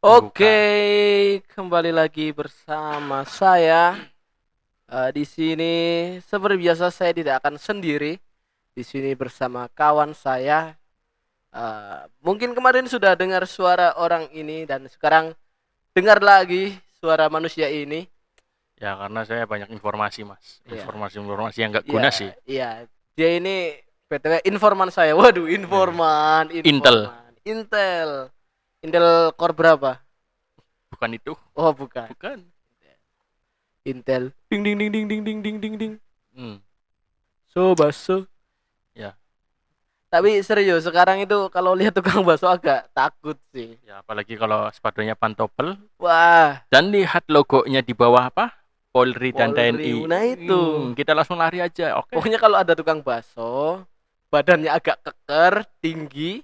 Oke, Membuka. kembali lagi bersama saya. Di sini seperti biasa saya tidak akan sendiri. Di sini bersama kawan saya. Mungkin kemarin sudah dengar suara orang ini dan sekarang dengar lagi suara manusia ini. Ya karena saya banyak informasi mas. Iya, Informasi-informasi yang nggak iya, guna sih. iya. Dia ini BTW informan saya. Waduh, Eh, informan, Intel. informan. Intel. Intel Core berapa? Bukan itu. Oh, bukan. Bukan. Intel. Ding ding ding ding ding ding ding ding ding. Hmm, So baso. ya. Tapi serius sekarang itu kalau lihat tukang bakso agak takut sih. Ya apalagi kalau sepatunya pantopel. Wah, Dan lihat logonya di bawah apa? Polri dan Polri. TNI. Nah itu. Kita langsung lari aja. Oke. Pokoknya kalau ada tukang bakso, badannya agak keker, tinggi,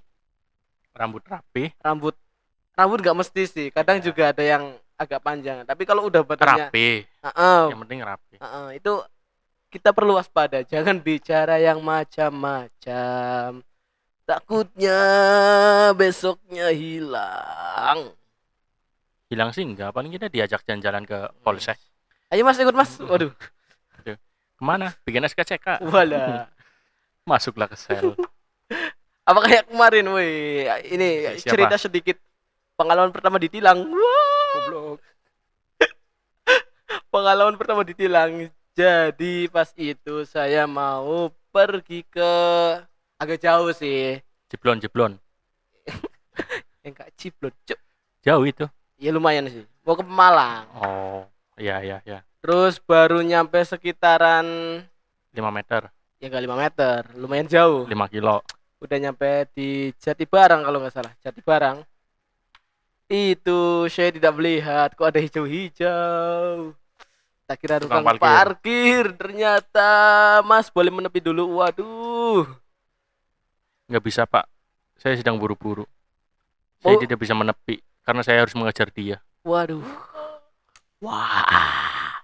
Rambut rapi. rambut rambut nggak mesti sih. Kadang Ya. juga ada yang agak panjang. Tapi kalau udah badannya, Rapi. uh Yang penting rapi. itu kita perlu waspada. Jangan bicara yang macam-macam. Takutnya besoknya hilang. Hilang sih enggak. Paling kita diajak jalan-jalan ke polsek. Ayo mas ikut mas. Waduh. Tuh. Kemana? Bikin SKCK. Walah. Masuklah ke sel. Apa kayak kemarin, woi. Ini cerita Siapa? sedikit pengalaman pertama ditilang. Wah, Goblok. pengalaman pertama ditilang. Jadi pas itu saya mau pergi ke agak jauh sih. Jeblon, jeblon. Enggak ciplot, cuk. Jauh itu. Ya lumayan sih. Mau ke Pemalang. Oh, iya, iya, iya. Terus baru nyampe sekitaran 5 meter, ya enggak 5 meter, lumayan jauh. 5 kilo. Udah nyampe di Jatibarang kalau nggak salah. Jatibarang. Itu saya tidak melihat kok ada hijau-hijau. Tak kira Tukang tukang parkir. parkir, ternyata Mas boleh menepi dulu. Waduh. Nggak bisa, Pak. Saya sedang buru-buru. Saya Mau tidak bisa menepi karena saya harus mengejar dia. waduh. Wah.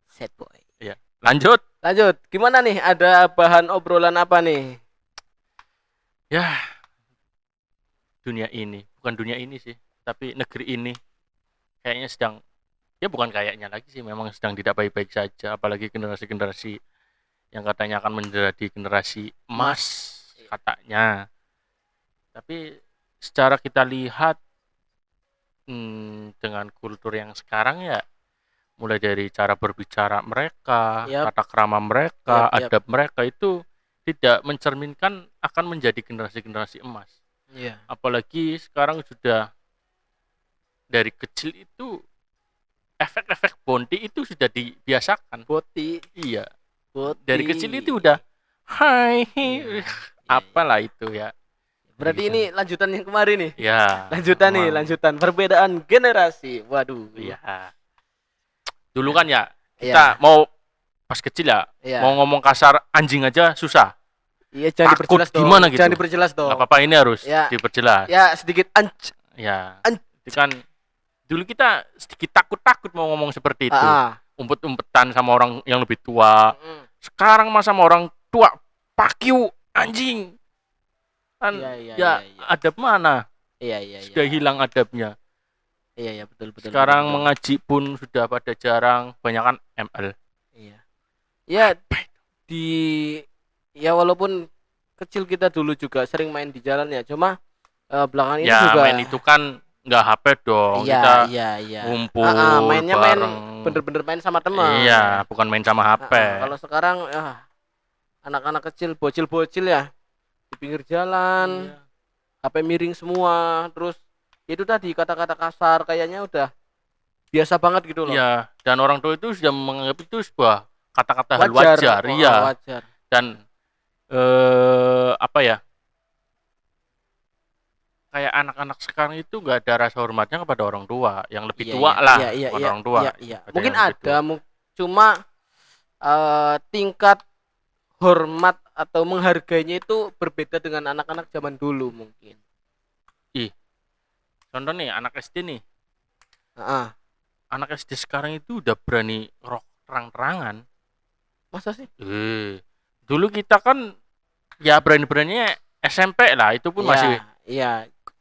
Sad boy. Ya, lanjut. Lanjut. Gimana nih? Ada bahan obrolan apa nih? Ya, dunia ini, bukan dunia ini sih, tapi negeri ini kayaknya sedang, ya bukan kayaknya lagi sih, memang sedang tidak baik-baik saja, apalagi generasi-generasi yang katanya akan menjadi generasi emas Mas. katanya. Tapi secara kita lihat, dengan kultur yang sekarang ya, mulai dari cara berbicara mereka, Yap, tata krama yap, mereka, yap. adab mereka itu tidak mencerminkan akan menjadi generasi-generasi emas. Iya. Apalagi sekarang sudah dari kecil itu efek-efek bondi itu sudah dibiasakan. Boti, Iya, boti. dari kecil itu udah hai, Iya, iya, iya. apalah itu ya. Jadi Berarti bisa. ini lanjutan yang kemarin nih. Ya, Lanjutan nih, emang lanjutan perbedaan generasi. Waduh. iya. Dulu Ya, kan ya kita iya, mau pas kecil ya mau iya. ngomong kasar anjing aja susah. Iya, jangan Takut diperjelas dong. gimana Jangan gitu. diperjelas Nggak dong. apa-apa ini harus Ya, diperjelas. ya sedikit Ya, anc. itu kan dulu kita sedikit takut-takut mau ngomong seperti Ah, itu. ah. Umpet-umpetan sama orang yang lebih tua. Mm-mm. Sekarang mah sama orang tua, fuck you, anjing. Iya, Kan iya, iya, ya iya. adab mana? Iya, iya, iya. Sudah hilang adabnya. Iya, iya, betul, betul, betul, Sekarang betul. mengaji pun sudah pada jarang, banyakan ML. Iya. Ya di ya walaupun kecil kita dulu juga sering main di jalan ya, cuma belakangan ini Ya juga main itu kan nggak HP dong, iya, kita iya, iya. ngumpul Mainnya main bareng. bener-bener main sama teman. Iya, bukan main sama HP. Kalau sekarang anak-anak kecil, bocil-bocil ya di pinggir jalan, Iya. HP miring semua, terus itu tadi kata-kata kasar kayaknya udah biasa banget gitu loh. Iya, dan orang tua itu sudah menganggap itu sebuah kata-kata hal Wajar, wajar, oh, iya. wajar. Dan apa ya? Kayak anak-anak sekarang itu nggak ada rasa hormatnya kepada orang tua, yang lebih Iya, tua iya, iya, lah, iya, bukan iya, orang tua, iya, iya. kepada Mungkin yang lebih ada, tua. cuma tingkat hormat atau menghargainya itu berbeda dengan anak-anak zaman dulu mungkin. Ih, contoh nih anak SD nih, Ah, anak SD sekarang itu udah berani rok terang-terangan. masa sih? Dulu kita kan ya berani-beraninya SMP lah, itu pun Iya, masih iya,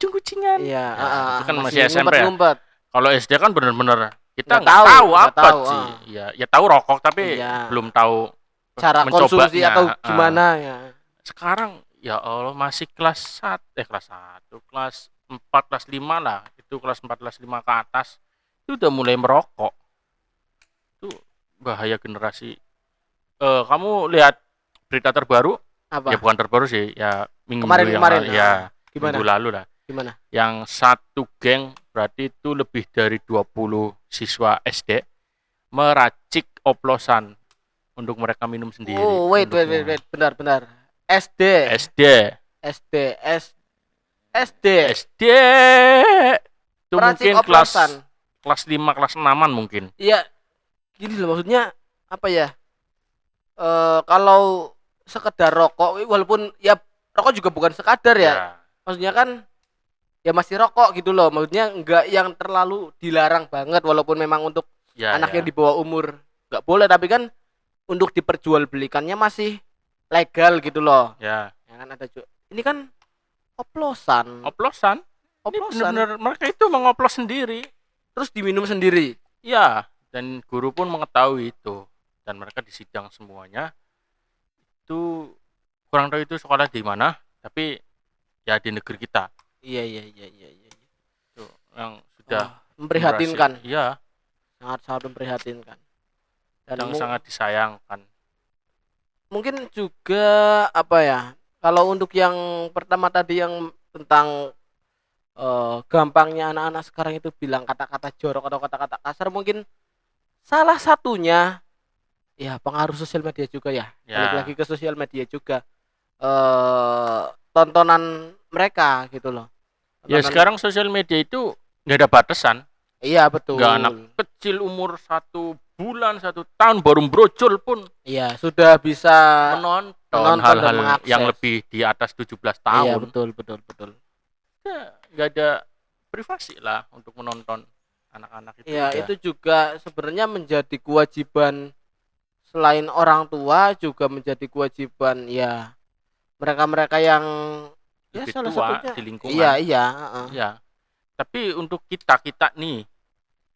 kucing-kucingan. Iya, Ya, itu kan masih SMP ya. ngumpet-ngumpet. Kalau SD kan bener-bener kita Nggak nggak tahu, tahu nggak apa tahu, sih. Ya tahu rokok tapi Iya. belum tahu Cara konsumsi atau mencobanya. gimana ya. Sekarang ya Allah masih kelas 4, kelas 5 lah. Itu kelas 4, kelas 5 ke atas itu udah mulai merokok. Itu bahaya generasi. Kamu lihat berita terbaru? Apa? Ya bukan terbaru sih, ya minggu Kemarin. ya Gimana? minggu lalu lah. Gimana? Yang satu geng berarti itu lebih dari 20 siswa SD meracik oplosan untuk mereka minum sendiri. Oh, wait. Benar. SD. Itu Meracik mungkin oplosan. kelas 5, kelas 6-an mungkin. Iya, gini loh maksudnya apa ya? Kalau sekedar rokok, walaupun ya rokok juga bukan sekadar ya. Maksudnya kan ya masih rokok gitu loh. Maksudnya enggak yang terlalu dilarang banget, walaupun memang untuk anak yang di bawah umur nggak boleh, tapi kan untuk diperjualbelikannya masih legal gitu loh. Ya kan ada juga. Ini kan oplosan. Ini benar-benar mereka itu mengoplos sendiri, terus diminum sendiri. Ya, dan guru pun mengetahui itu, dan mereka disidang semuanya. Itu kurang tahu itu sekolah di mana, tapi ya di negeri kita. Iya. Itu yang sudah memprihatinkan. Iya. Sangat memprihatinkan. Dan sangat disayangkan. Mungkin juga apa ya? Kalau untuk yang pertama tadi yang tentang gampangnya anak-anak sekarang itu bilang kata-kata jorok atau kata-kata kasar, mungkin salah satunya ya pengaruh sosial media juga ya. Balik lagi ke sosial media juga. Tontonan mereka gitu loh. Ya sekarang sosial media itu nggak ada batasan. Iya betul. Nggak anak kecil umur 1 bulan, 1 tahun baru brojol pun. Iya sudah bisa menonton hal-hal yang lebih di atas 17 tahun. Iya betul. Ya, nggak ada privasi lah untuk menonton anak-anak itu. Ya itu juga sebenarnya menjadi kewajiban selain orang tua, juga menjadi kewajiban ya mereka yang lebih ya salah tua satunya di lingkungan. Iya. Tapi untuk kita nih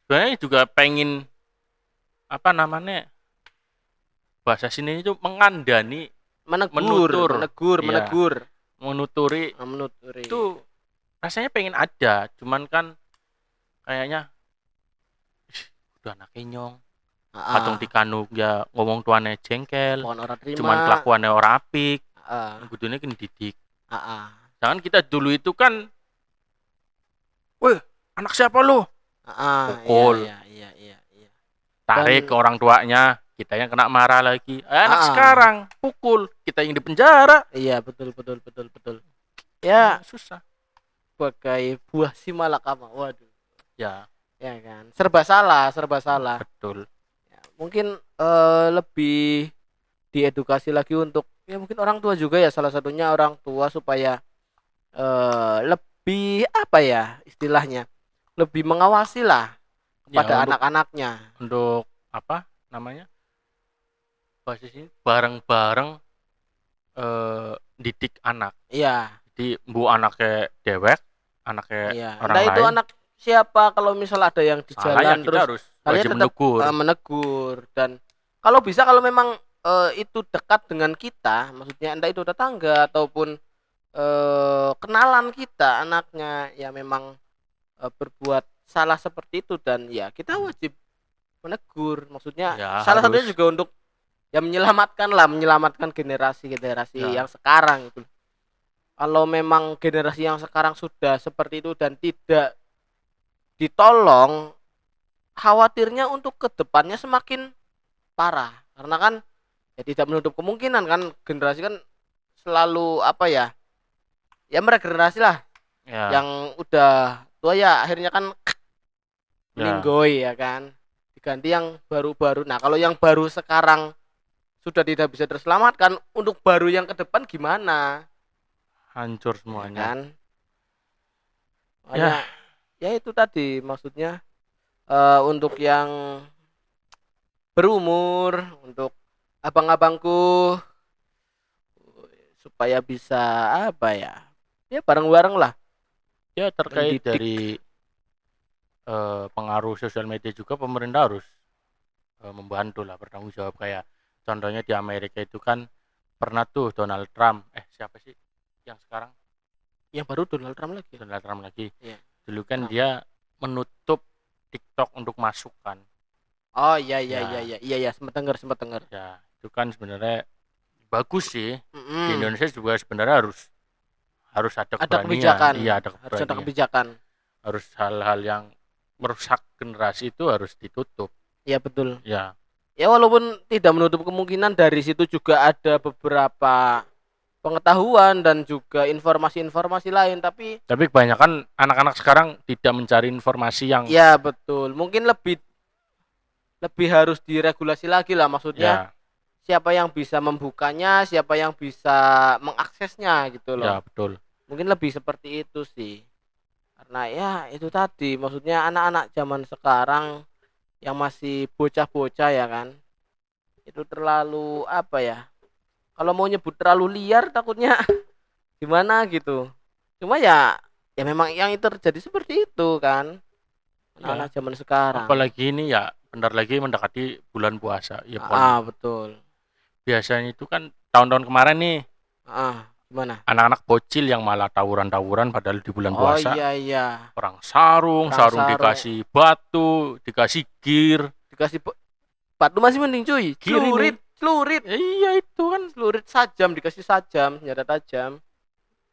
sebenarnya juga pengen apa namanya bahasa sini itu mengandani, menuturi itu rasanya pengen ada, cuman kan kayaknya udah anaknya nyong patung tikanu ya ngomong tuane jengkel, cuman kelakuannya orang apik, kudune kan didik. Jangan kita dulu itu kan, weh anak siapa lu? Pukul. Iya. Tarik ke orang tuanya, kita yang kena marah lagi. Anak sekarang pukul, kita yang di penjara. Iya betul. Ya susah. Sebagai buah si malakama, waduh. Ya kan, serba salah. Betul. Ya, mungkin lebih diedukasi lagi untuk ya mungkin orang tua juga ya, salah satunya orang tua supaya lebih apa ya istilahnya, lebih mengawasi lah kepada anak-anaknya. Untuk apa namanya? Basis ini bareng-bareng didik anak. Iya. Jadi bu anaknya dewek, anaknya orang lain. Itu anak siapa, kalau misal ada yang di jalan terus kalian tetap menegur, dan kalau bisa kalau memang itu dekat dengan kita, maksudnya entah itu tetangga ataupun kenalan kita anaknya ya memang berbuat salah seperti itu, dan ya kita wajib menegur, maksudnya ya, salah satunya juga untuk ya menyelamatkan generasi yang sekarang itu. Kalau memang generasi yang sekarang sudah seperti itu dan tidak ditolong, khawatirnya untuk kedepannya semakin parah, karena kan ya tidak menutup kemungkinan kan generasi kan selalu apa ya mereka generasi lah yang udah tua ya akhirnya kan meninggoy ya kan, diganti yang baru-baru. Nah kalau yang baru sekarang sudah tidak bisa terselamatkan, untuk baru yang ke depan gimana? Hancur semuanya kan. Ya itu tadi maksudnya untuk yang berumur, untuk abang-abangku supaya bisa apa ya bareng-bareng lah Ya terkait mendidik. dari pengaruh sosial media juga pemerintah harus membantu lah, bertanggung jawab. Kayak contohnya di Amerika itu kan pernah tuh Donald Trump, siapa sih yang sekarang? Yang baru Donald Trump lagi. Donald Trump lagi. Iya. Dulu kan Trump. dia menutup TikTok untuk masukan. Oh iya iya Ya. iya iya iya ya, sempat dengar. Ya, itu kan sebenarnya bagus sih. Di Mm-mm. Indonesia juga sebenarnya harus ada Ada keberanian. kebijakan, Iya, ada harus ada keberanian. kebijakan. Harus hal-hal yang merusak generasi itu harus ditutup. Iya betul. Ya, Ya walaupun tidak menutup kemungkinan dari situ juga ada beberapa pengetahuan dan juga informasi-informasi lain, tapi tapi kebanyakan anak-anak sekarang tidak mencari informasi yang ya betul, mungkin lebih lebih harus diregulasi lagi lah, maksudnya ya, siapa yang bisa membukanya, siapa yang bisa mengaksesnya gitu ya loh. betul. Mungkin lebih seperti itu sih. Karena ya itu tadi, maksudnya anak-anak zaman sekarang yang masih bocah-bocah ya kan, itu terlalu apa ya? Kalau mau nyebut terlalu liar takutnya gimana gitu. Cuma ya memang yang itu terjadi seperti itu kan. Ya, Anak-anak zaman sekarang. apalagi ini ya bentar lagi mendekati bulan puasa. Ya bukan, Betul. biasanya itu kan tahun-tahun kemarin nih Gimana? anak-anak bocil yang malah tawuran-tawuran padahal di bulan Oh puasa. iya iya. Perang sarung, Perang sarung sarung dikasih batu, dikasih gear. dikasih batu masih mending cuy. Gear ini. Celurit. Iya itu kan Celurit sajam, dikasih sajam, senjata tajam.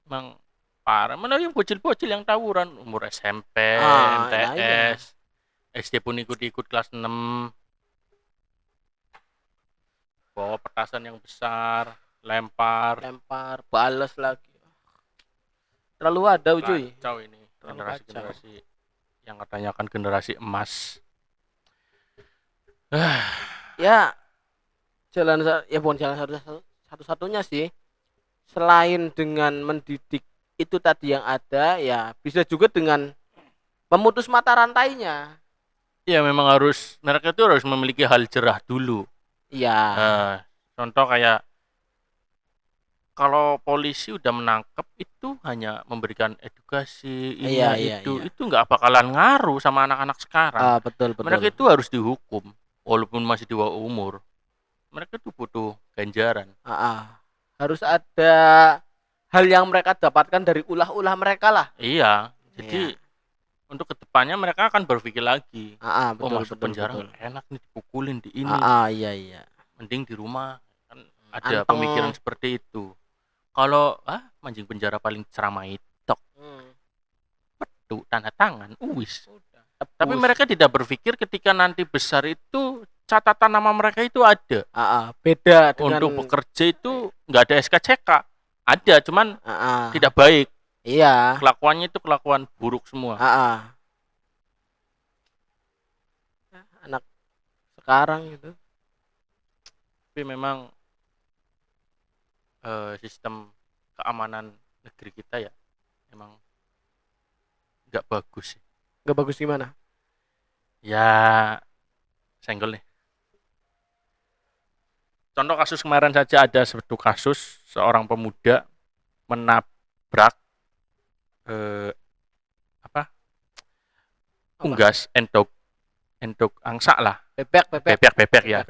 emang parah. Mana yang bocil-bocil yang tawuran umur SMP, Nah iya. MTS, SD pun ikut-ikut kelas 6. Bawa petasan yang besar, lempar. Bales lagi. Terlalu ada cuy. Kacau ini Terlalu generasi-generasi yang katanya kan generasi emas. Ya ya bukan jalan satu-satunya sih. Selain dengan mendidik itu tadi yang ada, ya bisa juga dengan memutus mata rantainya. Ya memang mereka itu harus memiliki hal jerah dulu. Iya. Contoh kayak kalau polisi udah menangkap itu hanya memberikan edukasi itu nggak bakalan ngaruh sama anak-anak sekarang. Betul. Mereka itu harus dihukum walaupun masih di bawah umur. Mereka itu butuh ganjaran. Harus ada hal yang mereka dapatkan dari ulah-ulah mereka lah. Iya. Jadi untuk kedepannya mereka akan berpikir lagi. Betul, masuk penjara enak nih, dipukulin di ini. Iya. Mending di rumah. Kan ada Anteng. pemikiran seperti itu. Kalau mancing penjara paling ceramah tok. Petu tanda tangan, uwis. Tapi mereka tidak berpikir ketika nanti besar itu catatan nama mereka itu ada. Beda dengan untuk bekerja itu nggak ada SKCK. Ada, cuman tidak baik. Iya. Kelakuannya itu kelakuan buruk semua. Anak sekarang itu. Tapi memang sistem keamanan negeri kita ya memang nggak bagus. Nggak bagus gimana? Ya senggol nih. Contoh kasus kemarin saja ada satu kasus seorang pemuda menabrak unggas entok angsa lah. Bebek ya.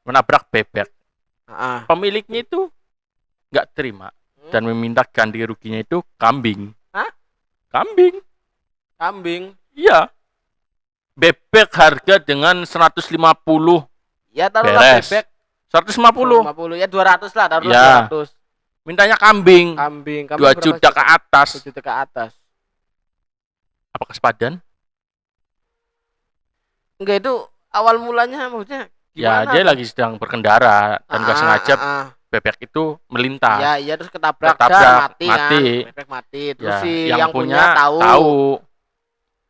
Menabrak bebek. Pemiliknya itu nggak terima dan meminta ganti ruginya itu kambing. Kambing. Iya. Bebek harga dengan 150. Ya taruhlah bebek 150. Ya 200 lah, taruhlah ya. 200. Mintanya kambing 2 juta ke atas. 2 juta ke atas. Apakah sepadan? Enggak, itu awal mulanya maksudnya gimana? Ya dia lagi sedang berkendara dan nggak sengaja bebek itu melintas. Iya terus ketabrak dan mati. Kan? Bebek mati. Terus ya, si yang punya tahu.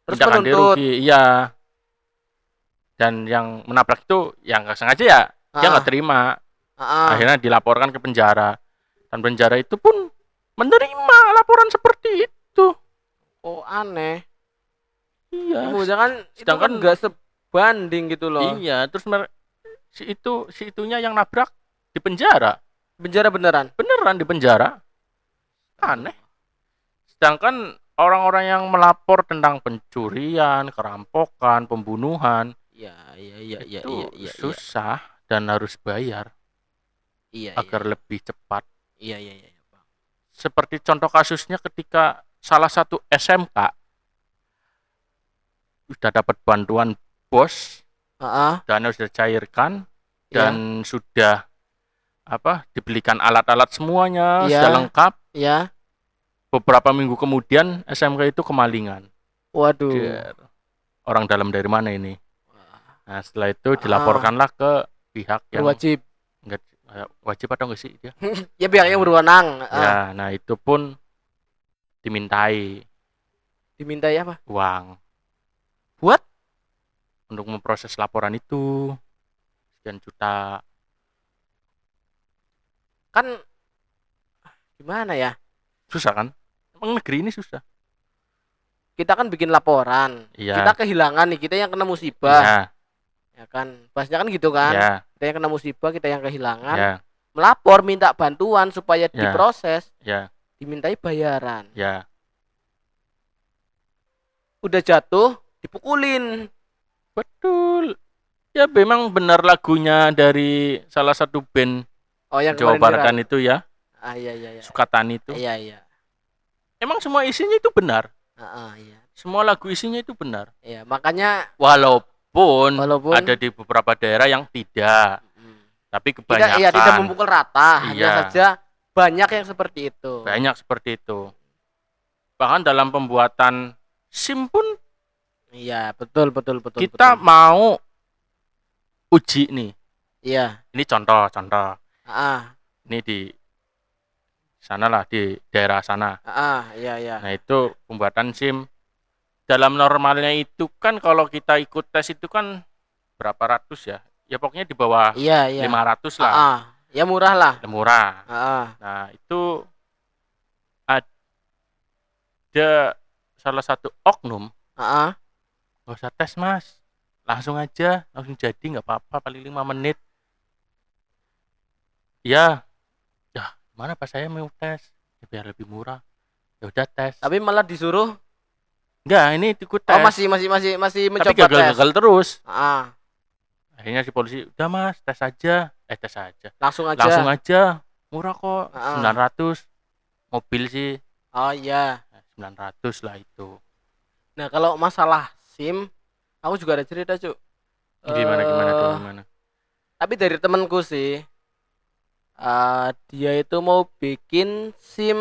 Terus menuntut. Iya. Dan yang menabrak itu yang nggak sengaja ya dia nggak terima. Akhirnya dilaporkan ke penjara. Dan penjara itu pun menerima laporan seperti itu. Oh aneh. Iya. Jangan sedangkan nggak sebanding gitu loh. Iya. Terus si itunya yang nabrak di penjara. Penjara beneran? Beneran di penjara. Aneh. Sedangkan orang-orang yang melapor tentang pencurian, kerampokan, pembunuhan Iya, iya, iya, iya, itu iya, iya, iya, susah dan harus bayar iya, iya, agar lebih cepat. iya, iya, iya, iya, Bang. Seperti contoh kasusnya ketika salah satu SMK sudah dapat bantuan bos, Ah, dana sudah cairkan iya, dan sudah dibelikan alat-alat semuanya iya, sudah lengkap. iya. Beberapa minggu kemudian SMK itu kemalingan. Waduh. Der, orang dalam dari mana ini? Nah, setelah itu Ah, dilaporkanlah ke pihak yang berwajib. enggak wajib atau enggak sih dia? Ya pihak yang Nah, berwenang. ya, nah itu pun dimintai Dimintai apa? uang Buat? untuk memproses laporan itu sekian juta. Kan gimana ya? Susah kan? Emang negeri ini susah. Kita kan bikin laporan. Kita Iya, kehilangan nih, kita yang kena musibah. iya, Ya kan? Bahasnya kan gitu kan? iya, Kita yang kena musibah, kita yang kehilangan. iya, Melapor minta bantuan supaya iya, diproses, iya, dimintai bayaran. iya. Udah jatuh, dipukulin. Betul. Ya memang benar lagunya dari salah satu band Oh, yang Jawa kemarin viral. Barat itu ya, Ah, iya, iya, iya. Sukatani itu. Iya, iya. Emang semua isinya itu benar. Ah, ah, iya. Semua lagu isinya itu benar. Iya, makanya Walaupun walaupun ada di beberapa daerah yang tidak, mm, tapi tidak kebanyakan memukul rata, hanya iya, saja banyak yang seperti itu. banyak seperti itu. Bahkan dalam pembuatan SIM pun Iya, betul, betul, betul, kita betul. mau uji nih. Iya. Ini contoh. Ah, Ini di sana lah, di daerah sana. iya, iya. Nah, itu pembuatan SIM. Dalam normalnya itu kan kalau kita ikut tes itu kan berapa ratus ya? Ya pokoknya di bawah Iya, iya. 500 lah. Ya murah lah. Murah. Ah, Nah, itu ada salah satu oknum, ah. nggak usah tes mas, langsung aja, langsung jadi nggak apa-apa, paling 5 menit. Ya, ya mana pas saya mau tes, ya, biar lebih murah. Ya udah tes. Tapi malah disuruh. Enggak, ini ikut Oh, tes. masih Tapi mencoba tes. gagal terus. Ah, Akhirnya si polisi, udah mas, tes aja. Tes aja. langsung aja. Langsung aja. Murah kok, Ah. 900. Mobil sih, Oh iya. 900 lah itu. Nah, kalau masalah SIM, aku juga ada cerita, Cuk. Gimana tuh, gimana? Tapi dari temanku sih, dia itu mau bikin SIM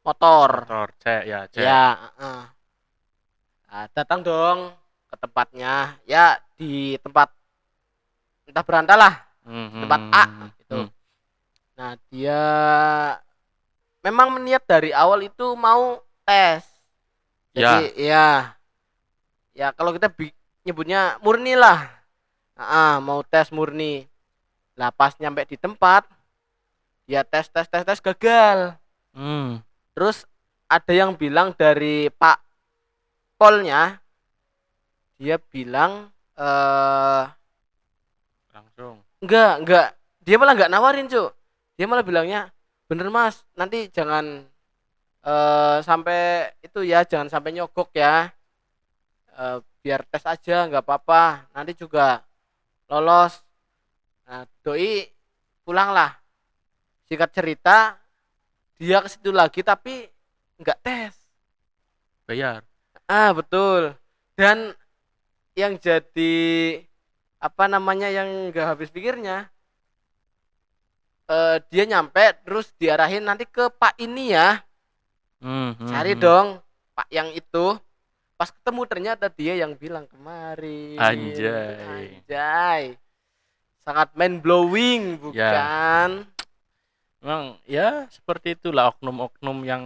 motor. Motor, cek ya, cek. Ya, datang dong ke tempatnya. Ya, di tempat entah berantah lah, tempat A gitu. Nah, dia memang niat dari awal itu mau tes. Jadi ya kalau kita nyebutnya murni lah. Mau tes murni. Lah pas nyampe di tempat, dia tes gagal. Terus ada yang bilang dari Pak Polnya, dia bilang Langsung. enggak. Dia malah enggak nawarin, Cuk. Dia malah bilangnya, "Bener, Mas, nanti jangan sampai itu ya, jangan sampai nyogok ya. Biar tes aja enggak apa-apa. Nanti juga lolos." Nah, doi pulanglah. Singkat cerita, dia ke situ lagi tapi enggak tes. Bayar. Betul. Dan yang jadi apa namanya yang enggak habis pikirnya, dia nyampe terus diarahin nanti ke Pak ini ya. Cari dong Pak yang itu. Pas ketemu ternyata dia yang bilang kemarin. Anjay. Sangat mind blowing, bukan? Memang ya seperti itulah oknum-oknum yang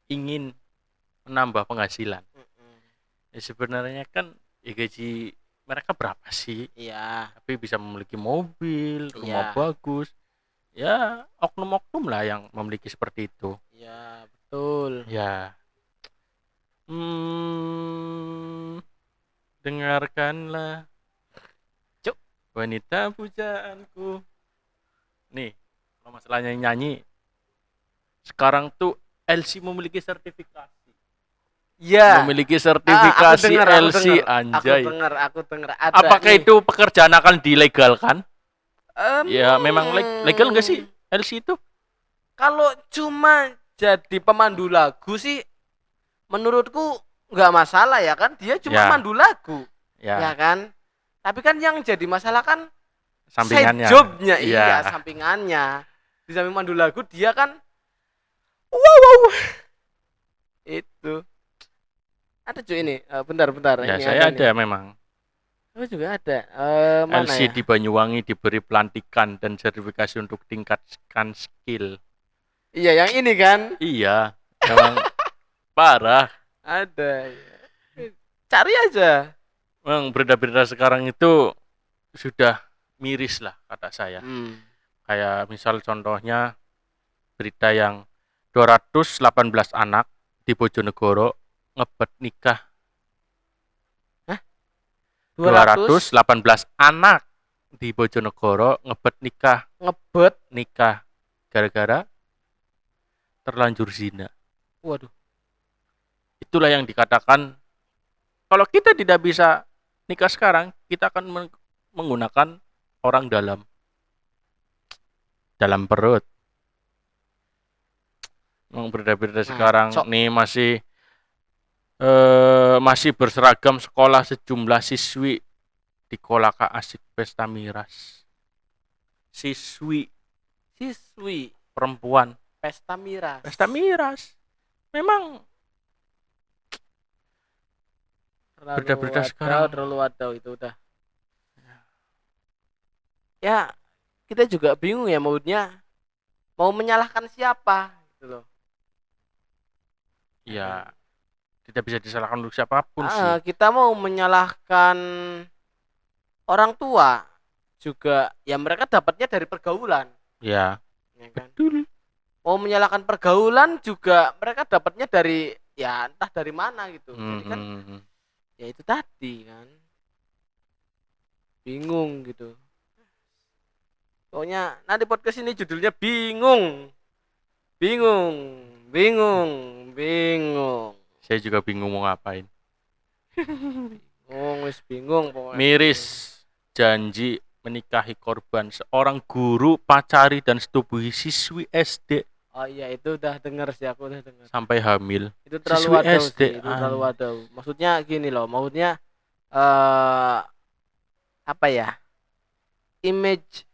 ingin menambah penghasilan. Ya sebenarnya kan ya gaji mereka berapa sih? Iya. Tapi bisa memiliki mobil, rumah Iya. bagus. Ya oknum-oknum lah yang memiliki seperti itu. Iya, betul. Ya. Dengarkanlah, Cuk. wanita pujaanku. Nih, kalau masalahnya nyanyi, sekarang tuh LC memiliki sertifikasi. Ya. Memiliki Aku sertifikasi dengar, LC, anjay. aku dengar ada Apakah nih. itu pekerjaan akan dilegalkan? Em, Ya memang legal nggak sih LC itu? Kalau cuma jadi pemandu lagu sih, menurutku nggak masalah ya kan, dia cuma Ya, mandu lagu, ya ya, kan. Tapi kan yang jadi masalah kan side sampingannya. jobnya, iya Iya. sampingannya. Di samping mandu lagu dia kan, wow, itu ada cuy ini, bentar Ya, ini saya nih. ada memang. Aku juga ada, mana LC ya? di Banyuwangi diberi pelantikan dan sertifikasi untuk tingkatkan skill. Iya yang ini kan, Iya, memang parah. ada. Ya. Cari aja. Memang berita-berita sekarang itu sudah miris lah kata saya. Hmm. Kayak misal contohnya berita yang 218 anak di Bojonegoro ngebet nikah. Hah? 200 218 anak di Bojonegoro ngebet ngebet. nikah gara-gara terlanjur zina. Waduh. Itulah yang dikatakan kalau kita tidak bisa nikah sekarang, kita akan menggunakan orang dalam perut. Memang berita-berita sekarang Ngaco. nih masih berseragam sekolah sejumlah siswi di Kolaka asik pesta miras. Siswi Siswi perempuan pesta miras. pesta miras. Memang berita-berita sekarang terlalu wadaw itu udah. Ya, kita juga bingung ya mau menyalahkan siapa gitu loh. ya tidak bisa disalahkan untuk siapapun sih. Kita mau menyalahkan orang tua juga, ya mereka dapatnya dari pergaulan, Ya, ya kan. betul. Mau menyalahkan pergaulan juga mereka dapatnya dari ya entah dari mana gitu. Jadi kan ya itu tadi kan, bingung gitu. Pokoknya nanti podcast ini judulnya bingung. Saya juga bingung mau ngapain. Bingung pokoknya. Miris janji menikahi korban seorang guru pacari dan setubuhi siswi SD Oh iya itu udah dengar sih, aku udah dengar. sampai hamil. Itu terlalu Siswi wadaw SD. sih, itu terlalu wadaw. Maksudnya gini loh, maksudnya apa ya? Image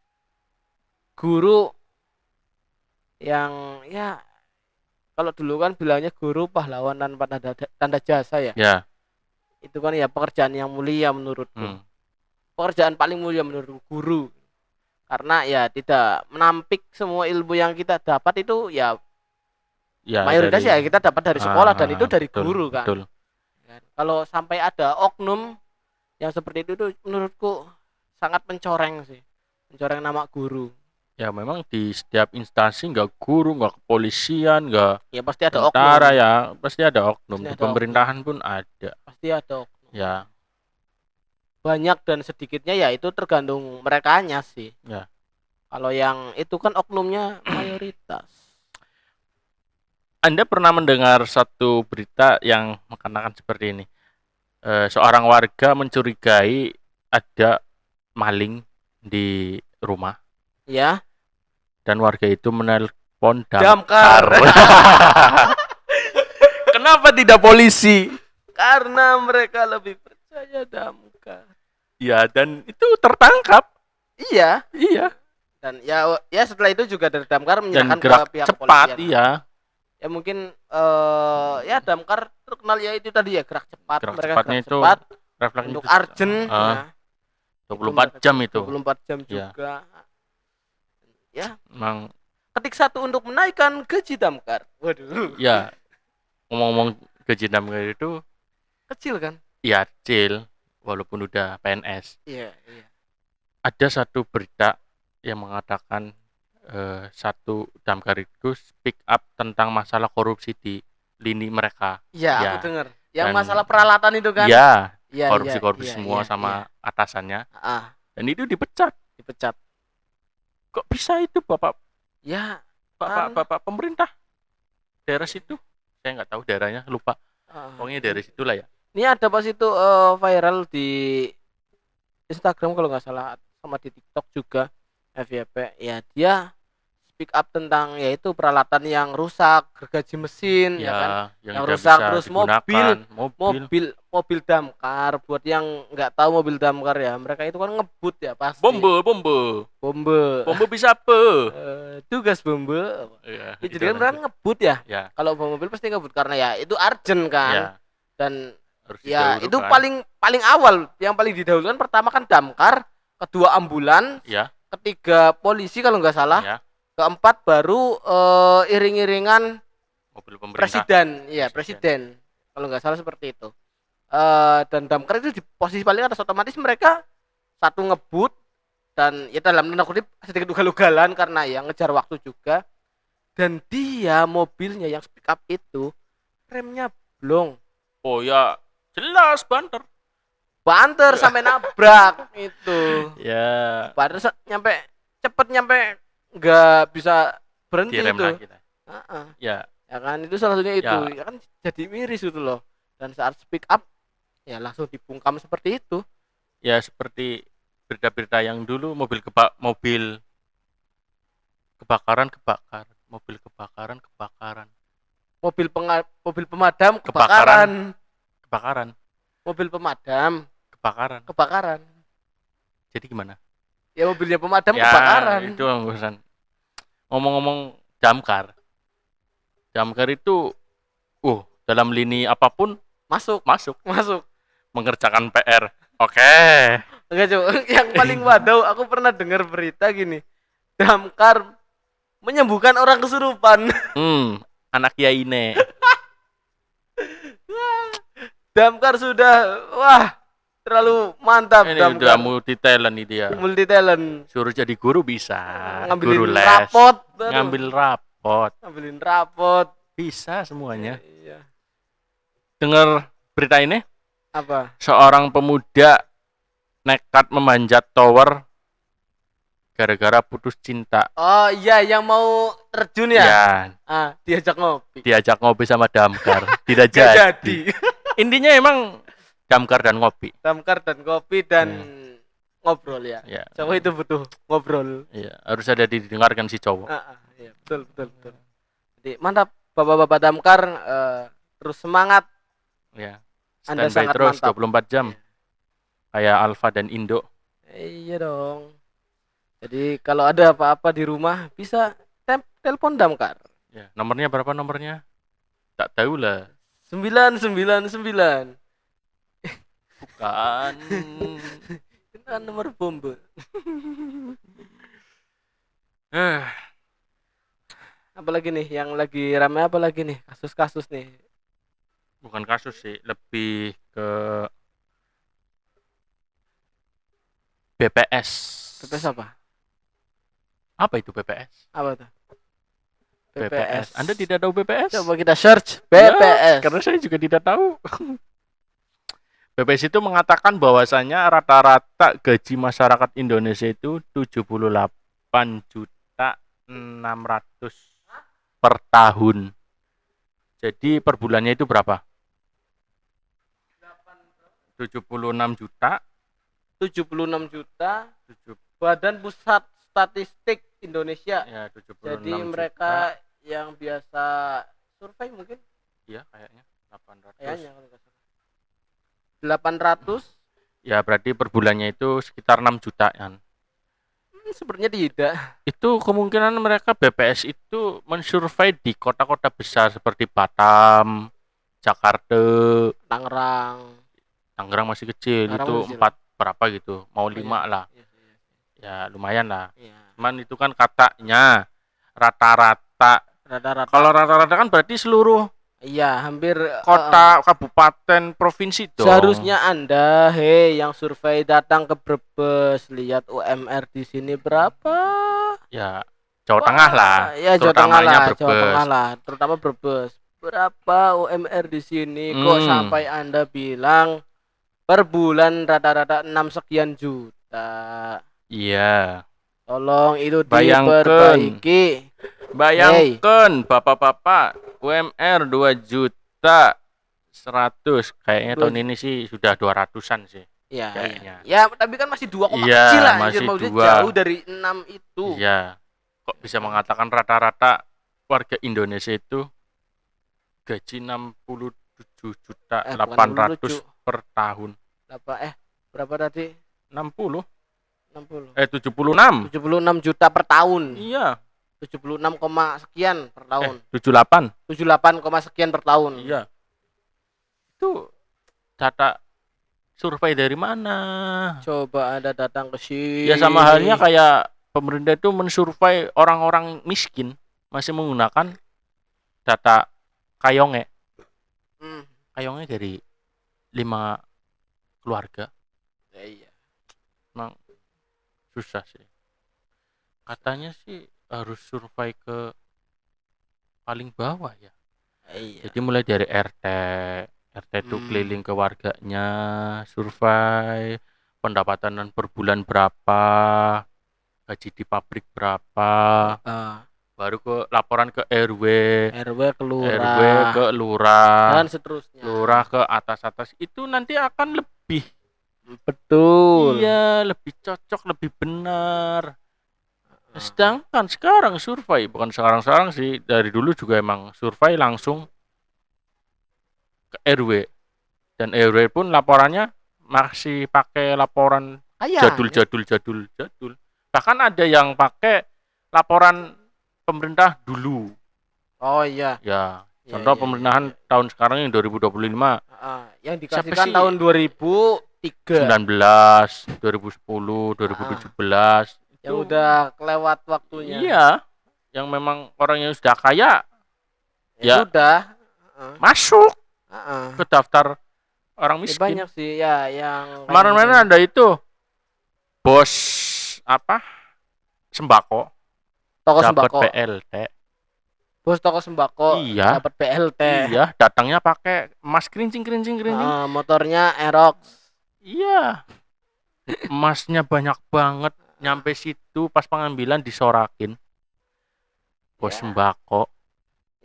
guru yang ya kalau dulu kan bilangnya guru pahlawan tanpa tanda jasa ya. Ya. Itu kan ya pekerjaan yang mulia menurutku. Pekerjaan paling mulia menurut guru. Karena ya tidak menampik semua ilmu yang kita dapat itu ya mayoritas ya kita dapat dari sekolah dan itu dari betul, guru kan. Betul. Kalau sampai ada oknum yang seperti itu menurutku sangat mencoreng sih. Mencoreng nama guru. Ya memang di setiap instansi nggak guru, nggak kepolisian, nggak Ya pasti ada tentara oknum. ya, pasti ada oknum. Pasti Di ada pemerintahan pun ada. Pasti ada oknum. Ya. Banyak dan sedikitnya ya itu tergantung merekanya sih. Ya. Kalau yang itu kan oknumnya mayoritas. Anda pernah mendengar satu berita yang mengatakan seperti ini. Seorang warga mencurigai ada maling di rumah. Ya. Dan warga itu menelpon damkar. Kenapa tidak polisi? Karena mereka lebih percaya damkar. Ya, dan itu tertangkap. Iya. Dan ya setelah itu juga dari damkar menyerahkan ke pihak cepat, kepolisian. Iya. Ya mungkin ya damkar terkenal ya itu tadi ya gerak cepat. Gerak mereka cepatnya gerak itu cepat refleksnya untuk urgent. 24 jam itu. 24 jam juga. Ya. Memang Ketik 1 untuk menaikkan gaji damkar. Waduh. Ya. Ngomong-ngomong gaji damkar itu kecil kan? Iya, kecil walaupun udah PNS. Iya. Ada satu berita yang mengatakan satu damkar itu speak up tentang masalah korupsi di lini mereka. Iya, aku dengar. Yang masalah peralatan itu kan? Iya. Korupsi semua sama atasannya. Dan itu dipecat. Kok bisa itu Bapak? Ya, Bapak pemerintah daerah situ. Saya nggak tahu daerahnya, lupa. Pokoknya dari situlah ya. Ini ada pas itu viral di Instagram kalau nggak salah, sama di TikTok juga, FYP ya, dia speak up tentang yaitu peralatan yang rusak, gergaji mesin ya kan, Ya, yang yang tidak rusak, bisa terus digunakan, mobil, mobil damkar. Buat yang nggak tahu mobil damkar ya, mereka itu kan ngebut ya pasti. bombe bisa apa? Tugas bombe. Ya, Ya, jadi kan mereka ngebut ya. Ya, Kalau bawa mobil pasti ngebut karena ya itu urgent kan. ya, Dan harus ya itu didahulukan. paling awal, yang paling didahulukan pertama kan damkar, kedua ambulans, Ya, ketiga polisi kalau nggak salah, ya, keempat baru iring-iringan mobil pemerintah. presiden, ya presiden kalau nggak salah seperti itu. Dan damkar itu di posisi paling atas, otomatis mereka satu ngebut dan ya dalam tanda kutip sedikit ugal-ugalan karena ya ngejar waktu juga. Dan dia mobilnya yang speak up itu remnya blong, Oh ya, jelas banter. sampai nabrak itu. Ya, Padahal nyampe nggak bisa berhenti direm itu. lah kita. Ya, Ya kan, itu salah satunya itu. Ya. Ya kan, jadi miris gitu loh. Dan saat speak up ya langsung dibungkam seperti itu. ya seperti berita-berita yang dulu mobil kebakaran, Mobil pemadam kebakaran. Mobil pemadam kebakaran. Jadi gimana? Ya mobilnya pemadam Ya, kebakaran. itu urusan. Ngomong-ngomong damkar itu dalam lini apapun Masuk. mengerjakan PR. Oke. Enggak, Cuk. Yang paling wadau, aku pernah dengar berita gini. Damkar menyembuhkan orang kesurupan. Anak kiai ini. Damkar sudah terlalu mantap. Ini Damkar udah multi talent nih dia. multi talent. Suruh jadi guru bisa. Ngambilin Guru les. rapot. Ngambilin rapot. Bisa semuanya. Iya. Dengar berita ini? Apa? Seorang pemuda nekat memanjat tower gara-gara putus cinta. Oh iya, yang mau terjun ya? Ya, Diajak ngopi sama damkar. Tidak Nggak jadi. Intinya emang damkar dan ngopi. Damkar dan kopi dan ngobrol ya. Ya. Cowok itu butuh ngobrol. Iya, harus ada didengarkan si cowok. Iya, betul. Jadi mantap bapak-bapak damkar, terus semangat. Ya. Anda Standby sangat terus mantap. 24 jam. Kayak Alfa dan Indo. Iya dong. Jadi kalau ada apa-apa di rumah bisa telepon damkar. Ya, nomornya berapa nomornya? Tak tahu lah. 999. Bukan. Itu kan nomor bombe. Apalagi nih yang lagi ramai, apa lagi nih kasus-kasus nih? Bukan kasus sih, lebih ke BPS. BPS apa? Apa itu BPS? Apa tuh? BPS. Anda tidak tahu BPS? Coba kita search BPS. Ya, karena saya juga tidak tahu. BPS itu mengatakan bahwasanya rata-rata gaji masyarakat Indonesia itu 78.600.000 per tahun. Jadi per bulannya itu berapa? 76 juta. 76 juta. Badan Pusat Statistik Indonesia. Ya, 76 Jadi juta. mereka yang biasa survei mungkin? Iya, kayaknya 800. Kayaknya kalau nggak salah. 800. Ya, berarti per bulannya itu sekitar 6 jutaan. Sebenarnya tidak. Itu kemungkinan mereka BPS itu mensurvei di kota-kota besar seperti Batam, Jakarta, Tangerang masih kecil. Itu 4 berapa gitu, mau 5 lah. Ya lumayan lah. Cuman itu kan katanya rata-rata. Kalau rata-rata kan berarti seluruh hampir kota, kabupaten, provinsi dong. Seharusnya Anda, yang survei datang ke Brebes, lihat UMR di sini berapa? Ya, Jawa Tengah lah. Ya, Jawa Tengah lah, terutama Brebes. Berapa UMR di sini? Kok sampai Anda bilang per bulan rata-rata 6 sekian juta? Iya. Tolong itu diperbaiki. Bayangkan bapak-bapak UMR 2 juta 100 kayaknya tahun ini sih sudah 200-an sih Ya, kayaknya. ya, tapi kan masih 2, Iya, kecil lah anjir, masih maksudnya 2. jauh dari 6 itu. Iya. Kok Ya bisa kan? mengatakan rata-rata warga Indonesia itu gaji 67 juta Bukan 800 lucu. per tahun. Berapa tadi? 60 60. 76. 76 juta per tahun. Iya. 76, sekian per tahun. 78. 78, sekian per tahun. Iya. Itu data survei dari mana? Coba Anda datang ke sini. Ya sama halnya kayak pemerintah itu mensurvei orang-orang miskin masih menggunakan data Kayonge. Kayonge dari 5 keluarga. Ya, iya. Emang susah sih. Katanya sih harus survei ke paling bawah ya. Iya. Jadi mulai dari RT itu keliling ke warganya, survei pendapatan per bulan berapa, gaji di pabrik berapa, baru ke laporan ke RW ke lurah, RW ke lurah, dan seterusnya. lurah ke atas itu nanti akan lebih betul. Iya, lebih cocok, lebih benar. Sedangkan sekarang survei, bukan sekarang sih, dari dulu juga emang survei langsung ke RW. Dan RW pun laporannya masih pakai laporan jadul. Bahkan ada yang pakai laporan pemerintah dulu. Oh iya. Ya, contoh pemerintahan tahun sekarang yang 2025. Yang dikasihkan tahun 2003. 19, 2010, 2017. Yang udah kelewat waktunya. Iya, yang memang orang yang sudah kaya ya sudah masuk ke daftar orang miskin. Banyak sih ya yang kemarin ada itu bos sembako dapat PLT. Bos toko sembako dapat PLT. Iya, datangnya pakai emas kerincing. Motornya Aerox. Iya. Emasnya banyak banget. Nyampe situ pas pengambilan disorakin. Bos sembako.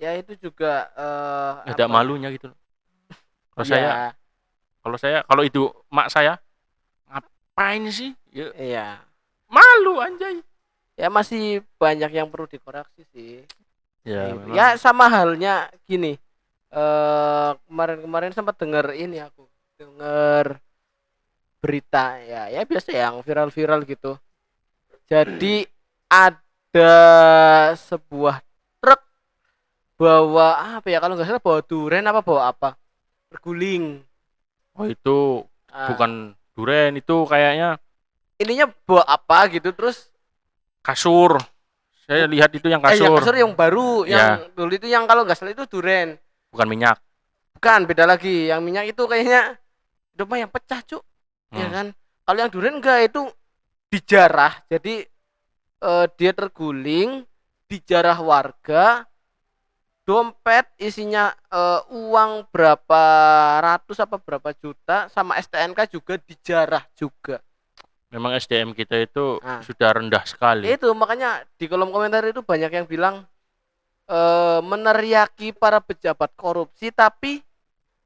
Ya itu juga ada malunya gitu. Kalau itu mak saya ngapain sih? Iya. Malu anjay. Ya masih banyak yang perlu dikoreksi sih. Ya, sama halnya gini. Kemarin sempat dengar berita ya biasa yang viral gitu. Jadi ada sebuah truk bawa kalau nggak salah bawa duren bawa apa terguling. Oh itu bukan duren, itu kayaknya ininya bawa apa gitu, terus kasur. Saya lihat itu yang kasur. Kasur yang baru, yang dulu itu yang kalau nggak salah itu duren. Bukan minyak. Bukan, beda lagi. Yang minyak itu kayaknya domba yang pecah, Cuk. Ya kan? Kalau yang duren enggak, itu dijarah. Jadi dia terguling, dijarah warga. Dompet isinya uang berapa ratus berapa juta, sama STNK juga dijarah juga. Memang SDM kita itu sudah rendah sekali. Itu makanya di kolom komentar itu banyak yang bilang meneriaki para pejabat korupsi, tapi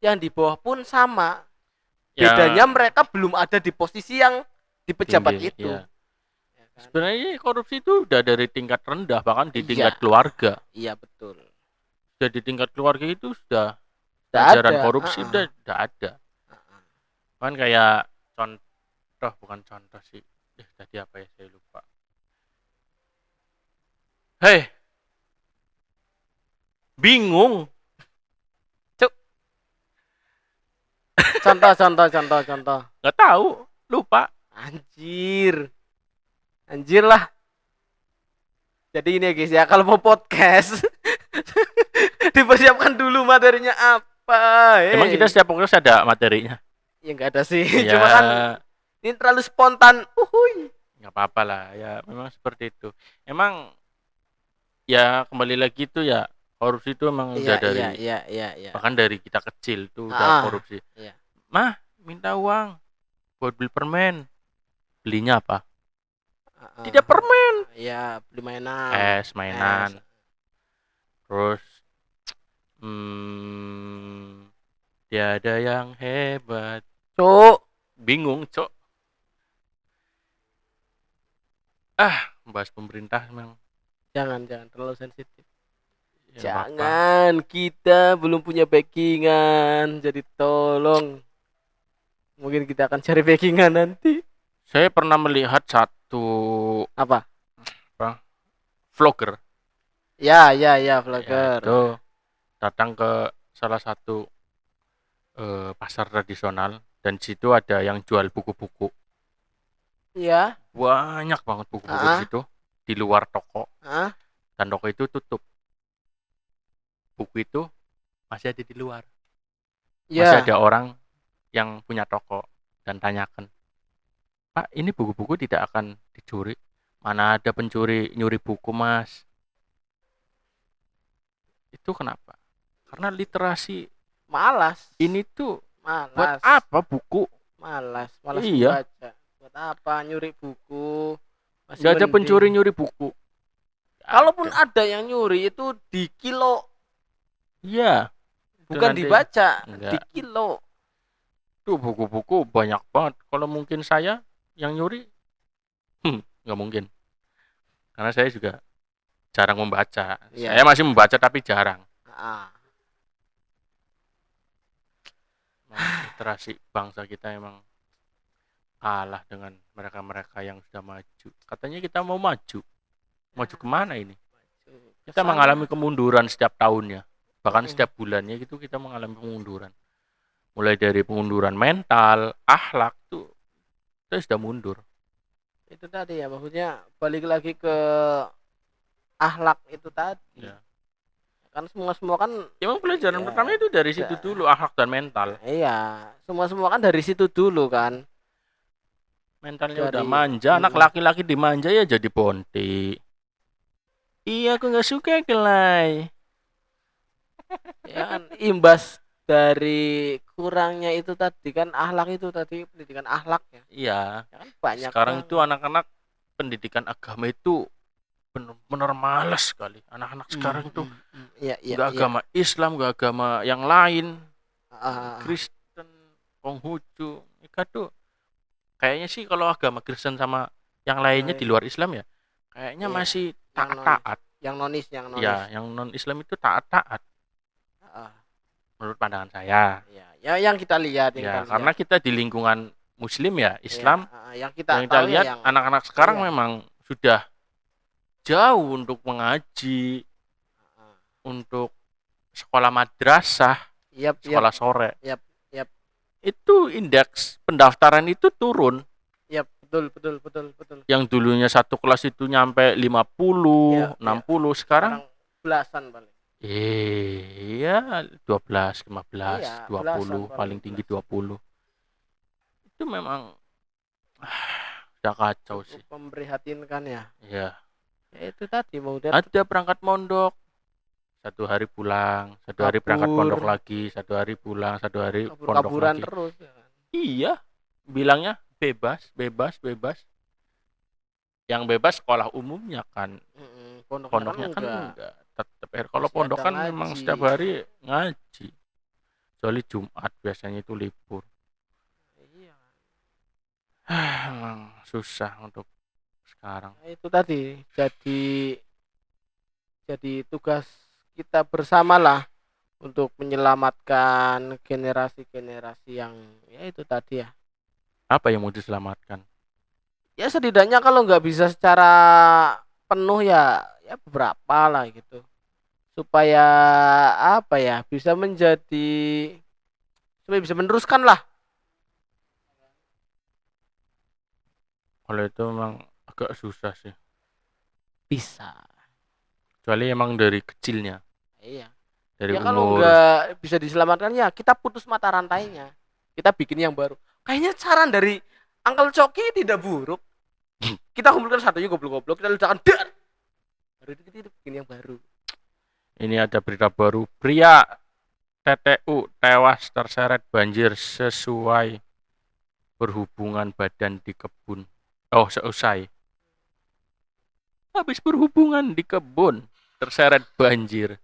yang di bawah pun sama. Bedanya mereka belum ada di posisi yang di pejabat tinggi, itu. Ya. Sebenarnya korupsi itu udah dari tingkat rendah, bahkan di tingkat keluarga. Iya betul. Sudah di tingkat keluarga itu sudah ajaran korupsi udah ada. Kan kayak bukan contoh sih. Tadi apa ya, saya lupa. Hei, bingung. Cuk. Contoh. Nggak tahu, lupa. Anjir lah. Jadi ini guys ya, kalau mau podcast dipersiapkan dulu materinya apa. Emang kita setiap podcast ada materinya? Ya nggak ada sih. Ya. Cuma kan ini terlalu spontan. Nggak apa-apa lah, ya memang seperti itu. Emang ya kembali lagi itu ya, korupsi itu emang udah dari bahkan dari kita kecil tuh udah korupsi. Mah, minta uang buat beli permen. Belinya apa? Tidak permen. Iya, beli mainan. Mainan. Terus Tiada yang hebat. Cuk, Bingung, Cok. Bahas pemerintah memang. jangan terlalu sensitif. Ya nggak apa-apa. Jangan, kita belum punya backingan, jadi tolong. Mungkin kita akan cari backingan nanti. Saya pernah melihat satu Apa? apa, vlogger, Ya, vlogger. yaitu datang ke salah satu pasar tradisional dan di situ ada yang jual buku-buku. Ya, Banyak banget buku-buku di ah, situ di luar toko ah, dan toko itu tutup. Buku itu masih ada di luar. Masih ya. ada orang yang punya toko dan tanyakan, "Pak, ini buku-buku tidak akan dicuri? Mana ada pencuri nyuri buku, Mas?" Itu kenapa? Karena literasi Malas, ini tuh buat malas, apa buku? malas Iya, membaca. Buat apa nyuri buku? Masih nggak ada mending. pencuri nyuri buku. Nggak Kalaupun ada. ada yang nyuri itu di kilo, Iya, itu bukan nanti dibaca, di enggak. kilo. Tuh buku-buku banyak banget. Kalau mungkin saya yang nyuri, nggak mungkin. Karena saya juga jarang membaca. Saya Ya. masih membaca tapi jarang. Ah. Emang literasi bangsa kita emang kalah dengan mereka-mereka yang sudah maju. Katanya kita mau maju. Maju kemana ini? Ke Kita sana. mengalami kemunduran setiap tahunnya. Bahkan Mm-mm. setiap bulannya gitu kita mengalami kemunduran. Mulai dari kemunduran mental, akhlak tuh kita sudah mundur. Itu tadi ya, maksudnya balik lagi ke akhlak itu tadi. Ya. Kan semua kan Emang pelajaran ya, pertama itu dari situ da- dulu, akhlak dan mental. iya, semua kan dari situ dulu kan. Mentalnya udah Dari manja, anak laki-laki dimanja ya jadi bonti. Iya, aku nggak suka kelai. ya kan imbas dari kurangnya itu tadi kan akhlak itu tadi pendidikan akhlak ya. Iya, Ya kan banyak sekarang itu banget. anak-anak pendidikan agama itu benar-benar malas sekali. Anak-anak sekarang itu Iya, iya, nggak iya. agama Islam, nggak agama yang lain, Ah, Kristen, Konghucu, mereka tuh kayaknya sih kalau agama Kristen sama yang lainnya di iya, luar Islam ya, kayaknya iya. masih Yang nonis, taat-taat. yang nonis. Ya, yang non Islam itu taat-taat Ah, menurut pandangan saya. iya. Ya, yang kita Ya, karena lihat. kita di lingkungan Muslim ya, Iya, Islam, yang kita yang kita tahu ya lihat yang anak-anak sekarang iya. memang sudah jauh untuk mengaji, Ah, untuk sekolah madrasah, Yap, sekolah sore. yap, yap, Itu indeks pendaftaran itu turun. yap, betul. Yang dulunya satu kelas itu nyampe Iya, 50, iya. 60, sekarang Sekarang belasan paling. iya 12, 15, Iya, belasan 20, paling paling tinggi belasan. 20. Itu memang udah kacau Cukup sih. memprihatinkan ya. Ya, Ya itu tadi mau dia ada berangkat mondok, satu hari pulang, satu hari berangkat kabur, pondok lagi, satu hari pulang, satu hari pondok kabur-kaburan lagi. terus ya kan. Iya, bilangnya bebas, bebas, bebas. Yang bebas sekolah umumnya kan, Pondoknya kan pondoknya kan enggak. enggak. Tetap kalau Masih pondok ada kan memang ngaji. setiap hari ngaji. Kecuali Jumat biasanya itu libur. Iya. Emang susah untuk sekarang. Nah, itu tadi jadi tugas kita bersama lah untuk menyelamatkan generasi-generasi yang ya itu tadi ya. Apa yang mau diselamatkan? Ya setidaknya kalau nggak bisa secara penuh ya beberapa lah gitu. Supaya apa ya supaya bisa meneruskan lah. Kalau itu memang agak susah sih. Bisa. Kecuali emang dari kecilnya, Iya. dari Ya kalau umur. nggak bisa diselamatkan ya kita putus mata rantainya. Kita bikin yang baru. Kayaknya saran dari Uncle Coki tidak buruk. Kita kumpulkan satunya goblok-goblok, kita ledakan dar. Baru itu kita bikin yang baru. Ini ada berita baru. Pria TTU tewas terseret banjir sesuai berhubungan badan di kebun. Oh, seusai habis berhubungan di kebun terseret banjir.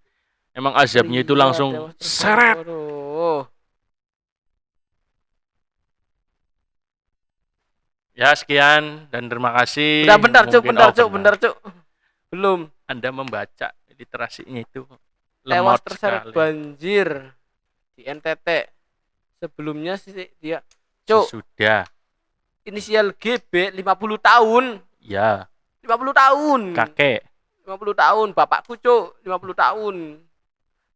Emang azabnya itu Pria langsung tewas terseret. seret. Waduh. Ya sekian dan terima kasih. Udah bentar cuk, Mungkin bentar cuk. Belum. Anda membaca literasinya itu Tewas lemot terseret sekali. banjir di NTT. Sebelumnya sih dia cuk, Sesudah. inisial GB 50 tahun. Ya, 50 tahun. kakek. 50 tahun, bapakku cuk, 50 tahun.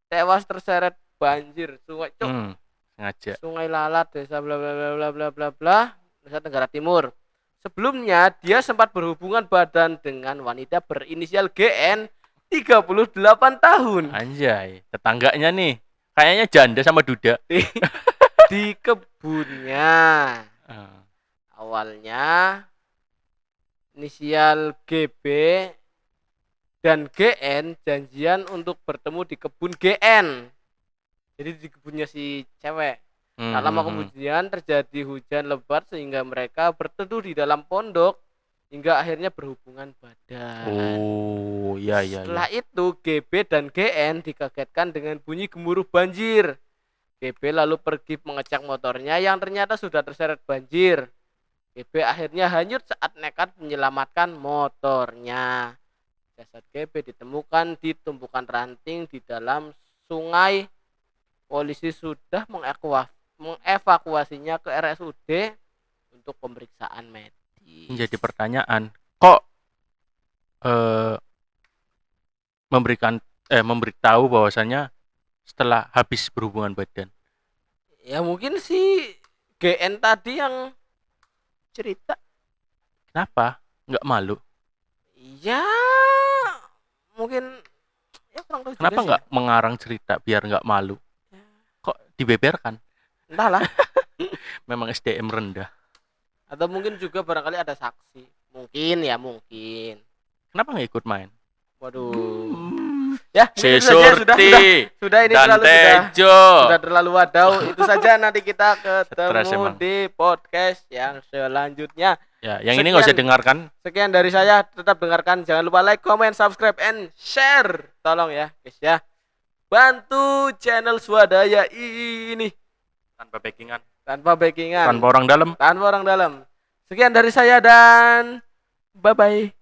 Tewas terseret banjir sungai cuk. Sengaja. Sungai Lalat, desa bla bla bla bla bla bla bla, Nusa Tenggara Timur. Sebelumnya dia sempat berhubungan badan dengan wanita berinisial GN 38 tahun. Anjay, tetangganya nih. Kayaknya janda sama duda. Di kebunnya. Awalnya inisial GB dan GN janjian untuk bertemu di kebun GN. Jadi di kebunnya si cewek. Tak lama kemudian terjadi hujan lebat sehingga mereka berteduh di dalam pondok hingga akhirnya berhubungan badan. Oh, iya iya. Setelah itu GB dan GN dikagetkan dengan bunyi gemuruh banjir. GB lalu pergi mengecek motornya yang ternyata sudah terseret banjir. GB akhirnya hanyut saat nekat menyelamatkan motornya. Jasad GB ditemukan di tumpukan ranting di dalam sungai. Polisi sudah mengevakuasinya ke RSUD untuk pemeriksaan medis. Menjadi pertanyaan, kok memberitahu bahwasannya setelah habis berhubungan badan? Ya mungkin si GN tadi yang cerita. Kenapa? Nggak malu? Ya mungkin ya kurang tahu. Kenapa nggak mengarang cerita biar nggak malu? Kok dibeberkan? Entahlah. Memang SDM rendah. Atau mungkin juga barangkali ada saksi. Mungkin. Kenapa nggak ikut main? Waduh. Ya, Sesurti sudah ini dan Tejo. Sudah terlalu wadau. Itu saja, nanti kita ketemu di podcast yang selanjutnya. Ya, yang ini nggak usah dengarkan. Sekian dari saya, tetap dengarkan. Jangan lupa like, comment, subscribe, and share. Tolong ya, guys ya. Bantu channel Swadaya ini. Tanpa backingan. Tanpa Tanpa orang dalam. Sekian dari saya dan bye-bye.